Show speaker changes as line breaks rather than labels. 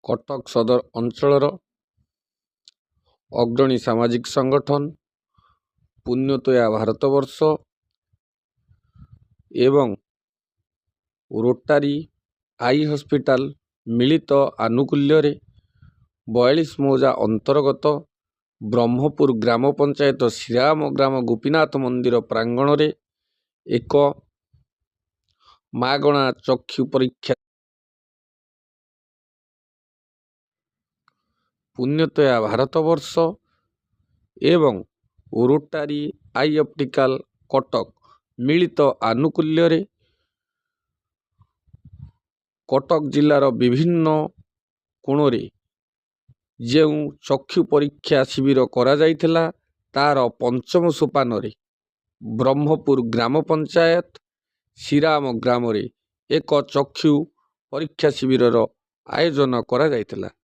କଟକ ସଦର ଅଞ୍ଚଳର ଅଗ୍ରଣୀ ସାମାଜିକ ସଂଗଠନ ପୁଣ୍ୟତୋୟା ଭାରତବର୍ଷ ଏବଂ ରୋଟାରୀ ଆଇ ହସ୍ପିଟାଲ ମିଳିତ ଆନୁକୂଲ୍ୟରେ 42 ମୌଜା ଅନ୍ତର୍ଗତ ବ୍ରହ୍ମପୁର ଗ୍ରାମ ପଞ୍ଚାୟତ ଶ୍ରୀରାମ ଗ୍ରାମ ଗୋପୀନାଥ ମନ୍ଦିର ପ୍ରାଙ୍ଗଣରେ ଏକ ମାଗଣା ଚକ୍ଷୁ ପରୀକ୍ଷା ପୁଣ୍ୟତୋୟା ଭାରତବର୍ଷ ଏବଂ ରୋଟାରୀ ଆଇ ଅପ୍ଟିକାଲ କଟକ ମିଳିତ ଆନୁକୂଲ୍ୟରେ କଟକ ଜିଲ୍ଲାର ବିଭିନ୍ନ କୋଣରେ ଯେଉଁ ଚକ୍ଷୁ ପରୀକ୍ଷା ଶିବିର କରାଯାଇଥିଲା ତାର ପଞ୍ଚମ ସୋପାନରେ ବ୍ରହ୍ମପୁର ଗ୍ରାମ ପଞ୍ଚାୟତ ଶ୍ରୀରାମ ଗ୍ରାମରେ ଏକ ଚକ୍ଷୁ ପରୀକ୍ଷା ଶିବିରର ଆୟୋଜନ କରାଯାଇଥିଲା।